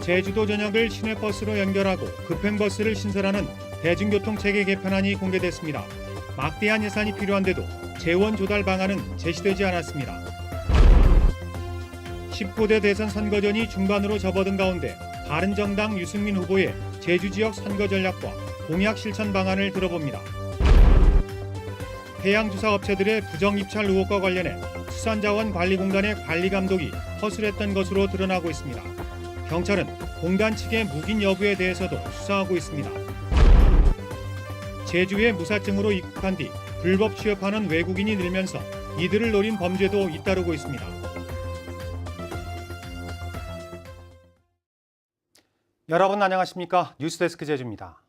제주도 전역을 시내버스로 연결하고 급행버스를 신설하는 대중교통체계 개편안이 공개됐습니다. 막대한 예산이 필요한데도 재원 조달 방안은 제시되지 않았습니다. 19대 대선 선거전이 중반으로 접어든 가운데 바른정당 유승민 후보의 제주 지역 선거 전략과 공약 실천 방안을 들어봅니다. 해양수사업체들의 부정입찰 의혹과 관련해 수산자원관리공단의 관리 감독이 허술했던 것으로 드러나고 있습니다. 경찰은 공단 측의 묵인 여부에 대해서도 수사하고 있습니다. 제주에 무사증으로 입국한 뒤 불법 취업하는 외국인이 늘면서 이들을 노린 범죄도 잇따르고 있습니다. 여러분 안녕하십니까? 뉴스데스크 제주입니다.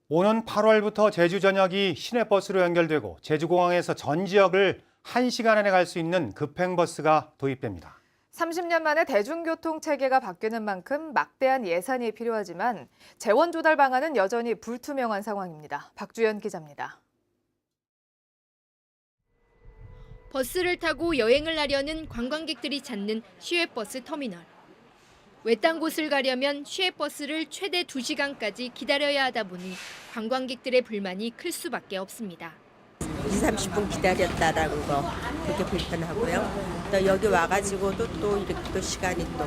오는 8월부터 제주 전역이 시내버스로 연결되고 제주공항에서 전 지역을 1시간 안에 갈 수 있는 급행버스가 도입됩니다. 30년 만에 대중교통 체계가 바뀌는 만큼 막대한 예산이 필요하지만 재원 조달 방안은 여전히 불투명한 상황입니다. 박주연 기자입니다. 버스를 타고 여행을 하려는 관광객들이 찾는 시외버스 터미널. 외딴 곳을 가려면 시외버스를 최대 2시간까지 기다려야 하다 보니 관광객들의 불만이 클 수밖에 없습니다. 20-30분 기다렸다라는 거 그게 불편하고요. 또 여기 와가지고도 또 이렇게 또 시간이 또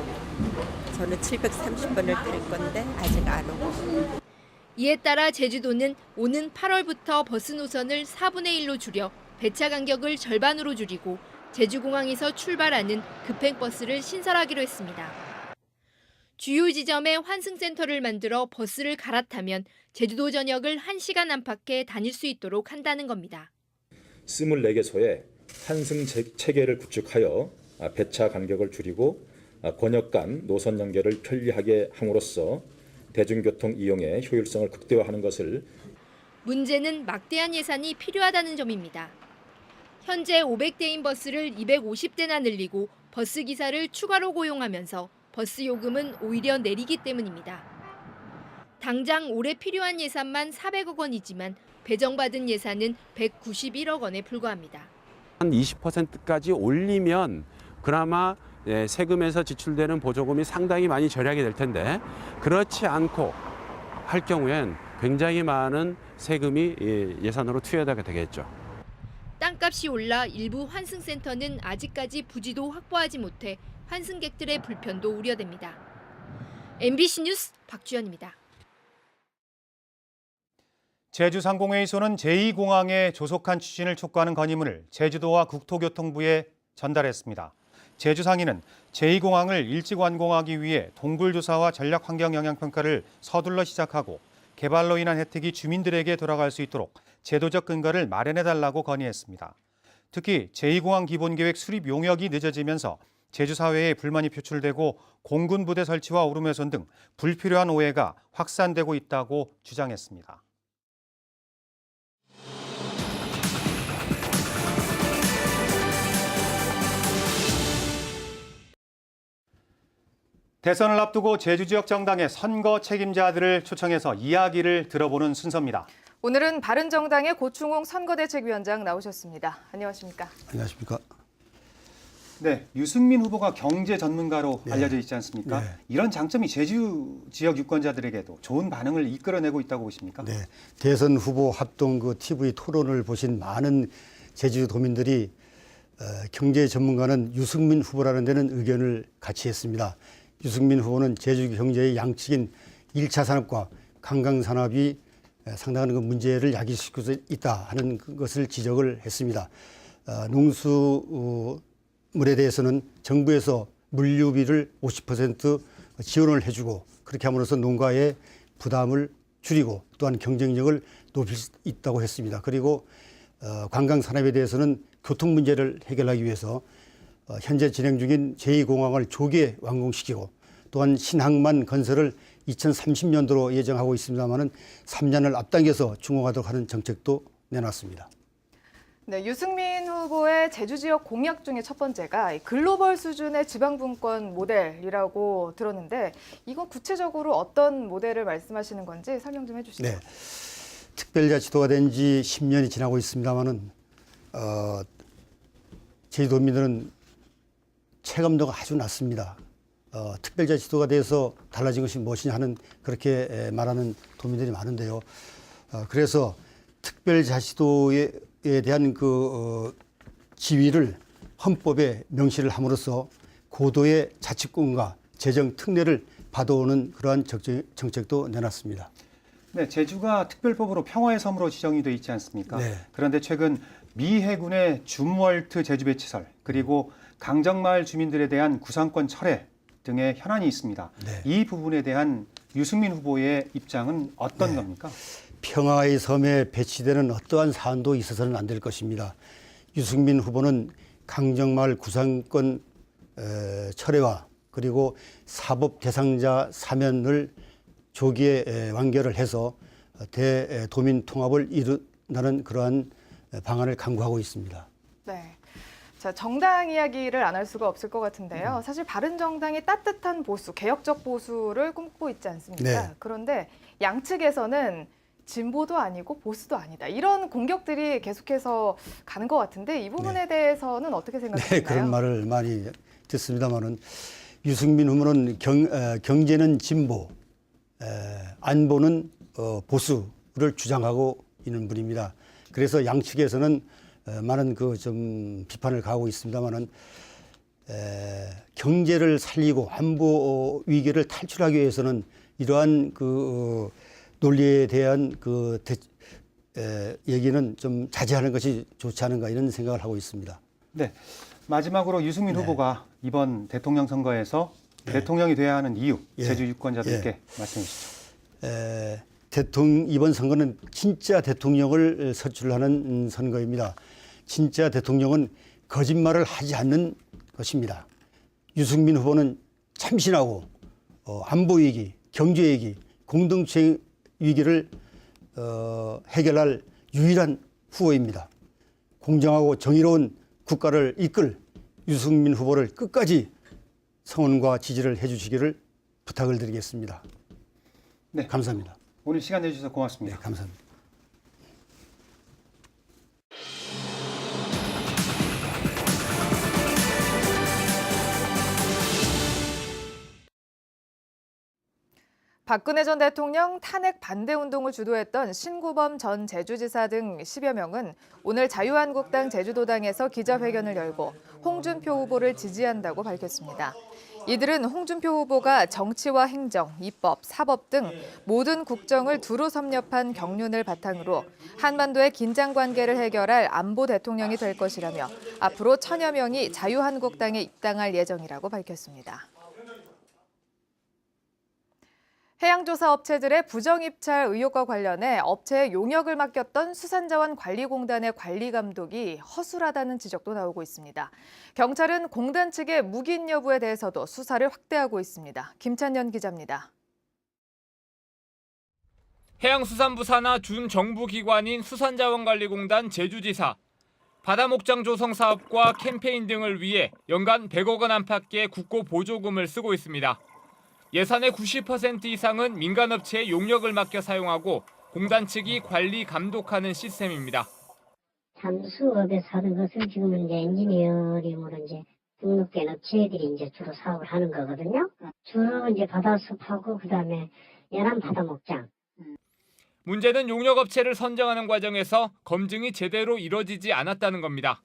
저는 730번을 뛸 건데 아직 안 오고. 이에 따라 제주도는 오는 8월부터 버스 노선을 4분의 1로 줄여 배차 간격을 절반으로 줄이고 제주공항에서 출발하는 급행버스를 신설하기로 했습니다. 주요 지점에 환승센터를 만들어 버스를 갈아타면 제주도 전역을 1시간 안팎에 다닐 수 있도록 한다는 겁니다. 24개소의 환승 체계를 구축하여 배차 간격을 줄이고 권역 간 노선 연결을 편리하게 함으로써 대중교통 이용의 효율성을 극대화하는 것을. 문제는 막대한 예산이 필요하다는 점입니다. 현재 500대인 버스를 250대나 늘리고 버스 기사를 추가로 고용하면서 버스 요금은 오히려 내리기 때문입니다. 당장 올해 필요한 예산만 400억 원이지만 배정받은 예산은 191억 원에 불과합니다. 한 20%까지 올리면 그나마 세금에서 지출되는 보조금이 상당히 많이 절약이 될 텐데 그렇지 않고 할 경우엔 굉장히 많은 세금이 예산으로 투여되게 되겠죠. 땅값이 올라 일부 환승센터는 아직까지 부지도 확보하지 못해 환승객들의 불편도 우려됩니다. MBC 뉴스 박주연입니다. 제주상공회의소는 제2공항에 조속한 추진을 촉구하는 건의문을 제주도와 국토교통부에 전달했습니다. 제주상인은 제2공항을 일찍 완공하기 위해 동굴조사와 전략환경영향평가를 서둘러 시작하고 개발로 인한 혜택이 주민들에게 돌아갈 수 있도록 제도적 근거를 마련해달라고 건의했습니다. 특히 제2공항 기본계획 수립 용역이 늦어지면서 제주사회에 불만이 표출되고 공군부대 설치와 오름훼손 등 불필요한 오해가 확산되고 있다고 주장했습니다. 대선을 앞두고 제주 지역 정당의 선거 책임자들을 초청해서 이야기를 들어보는 순서입니다. 오늘은 바른정당의 고충홍 선거대책위원장 나오셨습니다. 안녕하십니까? 안녕하십니까? 네, 유승민 후보가 경제 전문가로 네. 알려져 있지 않습니까? 네. 이런 장점이 제주 지역 유권자들에게도 좋은 반응을 이끌어내고 있다고 보십니까? 네, 대선 후보 합동 그 TV 토론을 보신 많은 제주도민들이 경제 전문가는 유승민 후보라는 데는 의견을 같이 했습니다. 유승민 후보는 제주 경제의 양측인 1차 산업과 관광 산업이 상당한 그 문제를 야기시키고 있다 하는 것을 지적을 했습니다. 농수물에 대해서는 정부에서 물류비를 50% 지원을 해주고 그렇게 함으로써 농가의 부담을 줄이고 또한 경쟁력을 높일 수 있다고 했습니다. 그리고 관광 산업에 대해서는 교통 문제를 해결하기 위해서 현재 진행 중인 제2공항을 조기에 완공시키고 또한 신항만 건설을 2030년도로 예정하고 있습니다마는 3년을 앞당겨서 준공하도록 하는 정책도 내놨습니다. 네, 유승민 후보의 제주 지역 공약 중에 첫 번째가 글로벌 수준의 지방분권 모델이라고 들었는데 이건 구체적으로 어떤 모델을 말씀하시는 건지 설명 좀 해주시죠. 네, 특별자치도가 된 지 10년이 지나고 있습니다마는 제주도민들은 체감도가 아주 낮습니다. 특별자치도가 돼서 달라진 것이 무엇이냐 하는 그렇게 말하는 도민들이 많은데요. 그래서 특별자치도에 대한 그 지위를 헌법에 명시를 함으로써 고도의 자치권과 재정 특례를 받아오는 그러한 정책도 내놨습니다. 네, 제주가 특별법으로 평화의 섬으로 지정이 돼 있지 않습니까? 네. 그런데 최근 미 해군의 줌월트 제주 배치설 그리고 강정마을 주민들에 대한 구상권 철회 등의 현안이 있습니다. 네. 이 부분에 대한 유승민 후보의 입장은 어떤 겁니까? 평화의 섬에 배치되는 어떠한 사안도 있어서는 안 될 것입니다. 유승민 후보는 강정마을 구상권 철회와 그리고 사법 대상자 사면을 조기에 완결을 해서 대도민 통합을 이루는 그러한 방안을 강구하고 있습니다. 네. 자, 정당 이야기를 안 할 수가 없을 것 같은데요. 사실 바른정당이 따뜻한 보수, 개혁적 보수를 꿈꾸고 있지 않습니까? 네. 그런데 양측에서는 진보도 아니고 보수도 아니다. 이런 공격들이 계속해서 가는 것 같은데 이 부분에 대해서는 어떻게 생각하시나요? 네, 그런 말을 많이 듣습니다만은 유승민 후보는 경제는 진보, 안보는 보수를 주장하고 있는 분입니다. 그래서 양측에서는 많은 그 좀 비판을 가하고 있습니다만은 경제를 살리고 안보 위기를 탈출하기 위해서는 이러한 그 논리에 대한 그 얘기는 좀 자제하는 것이 좋지 않은가 이런 생각을 하고 있습니다. 네, 마지막으로 유승민 후보가 이번 대통령 선거에서 대통령이 돼야 하는 이유, 제주 유권자들께 말씀해 주시죠. 이번 선거는 진짜 대통령을 선출하는 선거입니다. 진짜 대통령은 거짓말을 하지 않는 것입니다. 유승민 후보는 참신하고 안보 위기, 경제 위기, 공동체 위기를 해결할 유일한 후보입니다. 공정하고 정의로운 국가를 이끌 유승민 후보를 끝까지 성원과 지지를 해주시기를 부탁을 드리겠습니다. 네, 감사합니다. 오늘 시간 내주셔서 고맙습니다. 네, 감사합니다. 박근혜 전 대통령 탄핵 반대 운동을 주도했던 신구범 전 제주지사 등 10여 명은 오늘 자유한국당 제주도당에서 기자회견을 열고 홍준표 후보를 지지한다고 밝혔습니다. 이들은 홍준표 후보가 정치와 행정, 입법, 사법 등 모든 국정을 두루 섭렵한 경륜을 바탕으로 한반도의 긴장 관계를 해결할 안보 대통령이 될 것이라며 앞으로 1000여 명이 자유한국당에 입당할 예정이라고 밝혔습니다. 해양조사 업체들의 부정입찰 의혹과 관련해 업체에 용역을 맡겼던 수산자원관리공단의 관리 감독이 허술하다는 지적도 나오고 있습니다. 경찰은 공단 측의 묵인 여부에 대해서도 수사를 확대하고 있습니다. 김찬년 기자입니다. 해양수산부 산하 준정부기관인 수산자원관리공단 제주지사, 바다목장 조성 사업과 캠페인 등을 위해 연간 100억 원 안팎의 국고 보조금을 쓰고 있습니다. 예산의 90% 이상은 민간업체에 용역을 맡겨 사용하고 공단 측이 관리 감독하는 시스템입니다. 잠수업에서 하는 것은 지금은 이제 엔지니어링으로 이제 등록된 업체들이 이제 주로 사업을 하는 거거든요. 주로 이제 바다숲하고 그다음에 연안 바다목장. 문제는 용역업체를 선정하는 과정에서 검증이 제대로 이뤄지지 않았다는 겁니다.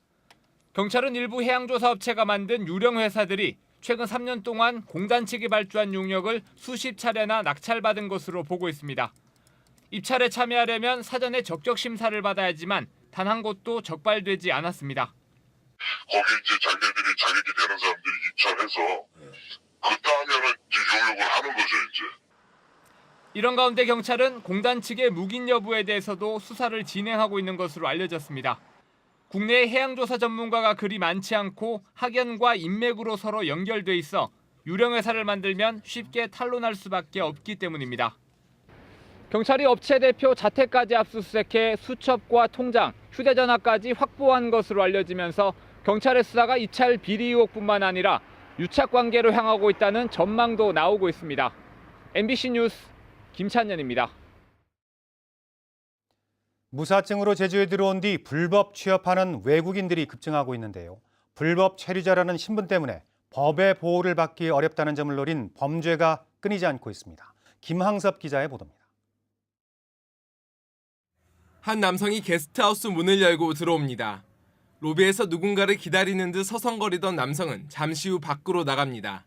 경찰은 일부 해양조사업체가 만든 유령 회사들이 최근 3년 동안 공단 측이 발주한 용역을 수십 차례나 낙찰받은 것으로 보고 있습니다. 입찰에 참여하려면 사전에 적격 심사를 받아야지만 단 한 곳도 적발되지 않았습니다. 거기 이제 자기들이 자격이 되는 사람들이 입찰해서 그 다음에는 이제 용역을 하는 거죠, 이제. 이런 가운데 경찰은 공단 측의 묵인 여부에 대해서도 수사를 진행하고 있는 것으로 알려졌습니다. 국내에 해양조사 전문가가 그리 많지 않고 학연과 인맥으로 서로 연결돼 있어 유령회사를 만들면 쉽게 탄론할 수밖에 없기 때문입니다. 경찰이 업체 대표 자택까지 압수수색해 수첩과 통장, 휴대전화까지 확보한 것으로 알려지면서 경찰의 수사가 입찰 비리 의혹뿐만 아니라 유착 관계로 향하고 있다는 전망도 나오고 있습니다. MBC 뉴스 김찬년입니다. 무사증으로 제주에 들어온 뒤 불법 취업하는 외국인들이 급증하고 있는데요. 불법 체류자라는 신분 때문에 법의 보호를 받기 어렵다는 점을 노린 범죄가 끊이지 않고 있습니다. 김항섭 기자의 보도입니다. 한 남성이 게스트하우스 문을 열고 들어옵니다. 로비에서 누군가를 기다리는 듯 서성거리던 남성은 잠시 후 밖으로 나갑니다.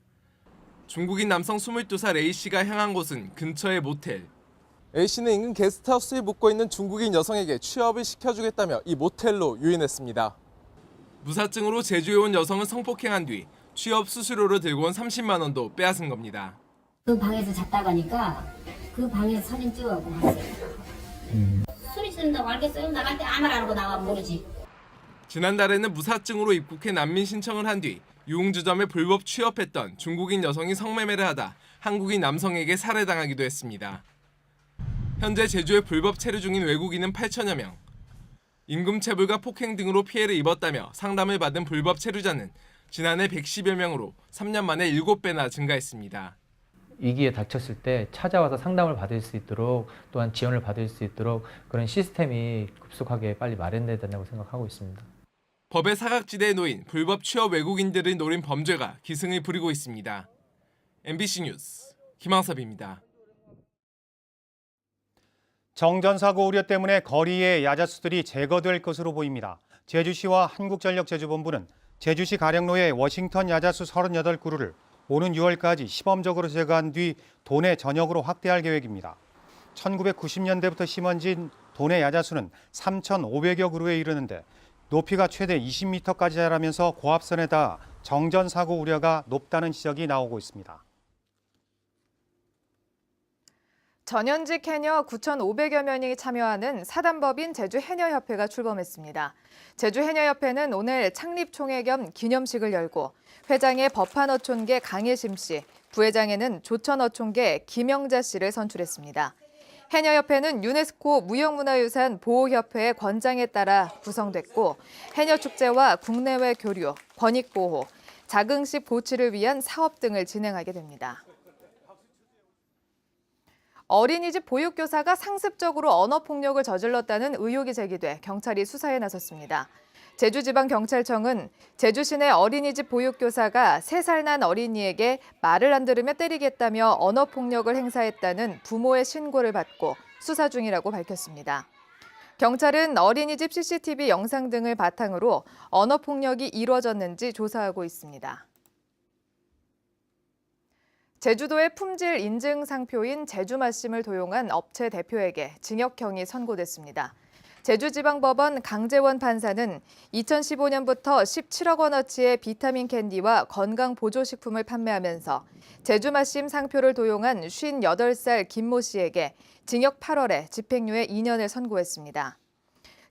중국인 남성 22살 A씨가 향한 곳은 근처의 모텔. A씨는 인근 게스트하우스에 묵고 있는 중국인 여성에게 취업을 시켜주겠다며 이 모텔로 유인했습니다. 무사증으로 제주에 온 여성을 성폭행한 뒤 취업 수수료를 들고 온 30만 원도 빼앗은 겁니다. 그 방에서 잤다 가니까 그 방에서 사진 찍어갖고 왔어요. 소리 지른다고 알겠어요? 나갈 때 아무 말 안 하고 나와 모르지. 지난달에는 무사증으로 입국해 난민 신청을 한 뒤 유흥주점에 불법 취업했던 중국인 여성이 성매매를 하다 한국인 남성에게 살해당하기도 했습니다. 현재 제주에 불법 체류 중인 외국인은 8천여 명. 임금체불과 폭행 등으로 피해를 입었다며 상담을 받은 불법 체류자는 지난해 110여 명으로 3년 만에 7배나 증가했습니다. 위기에 닥쳤을 때 찾아와서 상담을 받을 수 있도록 또한 지원을 받을 수 있도록 그런 시스템이 급속하게 빨리 마련돼야 된다고 생각하고 있습니다. 법의 사각지대에 놓인 불법 취업 외국인들을 노린 범죄가 기승을 부리고 있습니다. MBC 뉴스 김항섭입니다. 정전사고 우려 때문에 거리의 야자수들이 제거될 것으로 보입니다. 제주시와 한국전력 제주본부는 제주시 가량로의 워싱턴 야자수 38그루를 오는 6월까지 시범적으로 제거한 뒤 도내 전역으로 확대할 계획입니다. 1990년대부터 심어진 도내 야자수는 3,500여 그루에 이르는데 높이가 최대 20m까지 자라면서 고압선에 닿아 정전사고 우려가 높다는 지적이 나오고 있습니다. 전현직 해녀 9,500여 명이 참여하는 사단법인 제주해녀협회가 출범했습니다. 제주해녀협회는 오늘 창립총회 겸 기념식을 열고 회장에 법한어촌계 강예심 씨, 부회장에는 조천어촌계 김영자 씨를 선출했습니다. 해녀협회는 유네스코 무형문화유산 보호협회의 권장에 따라 구성됐고 해녀축제와 국내외 교류, 권익보호, 자긍심 고취를 위한 사업 등을 진행하게 됩니다. 어린이집 보육교사가 상습적으로 언어폭력을 저질렀다는 의혹이 제기돼 경찰이 수사에 나섰습니다. 제주지방경찰청은 제주시 내 어린이집 보육교사가 3살 난 어린이에게 말을 안 들으며 때리겠다며 언어폭력을 행사했다는 부모의 신고를 받고 수사 중이라고 밝혔습니다. 경찰은 어린이집 CCTV 영상 등을 바탕으로 언어폭력이 이루어졌는지 조사하고 있습니다. 제주도의 품질 인증 상표인 제주맛심을 도용한 업체 대표에게 징역형이 선고됐습니다. 제주지방법원 강재원 판사는 2015년부터 17억 원어치의 비타민 캔디와 건강보조식품을 판매하면서 제주맛심 상표를 도용한 58살 김모 씨에게 징역 8월에 집행유예 2년을 선고했습니다.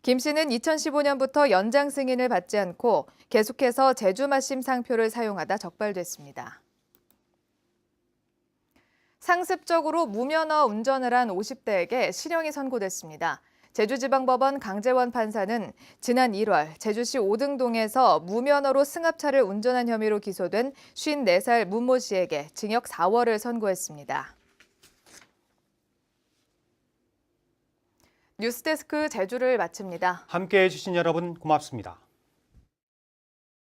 김 씨는 2015년부터 연장 승인을 받지 않고 계속해서 제주맛심 상표를 사용하다 적발됐습니다. 상습적으로 무면허 운전을 한 50대에게 실형이 선고됐습니다. 제주지방법원 강재원 판사는 지난 1월 제주시 오등동에서 무면허로 승합차를 운전한 혐의로 기소된 54살 문모 씨에게 징역 4월을 선고했습니다. 뉴스데스크 제주를 마칩니다. 함께해 주신 여러분 고맙습니다.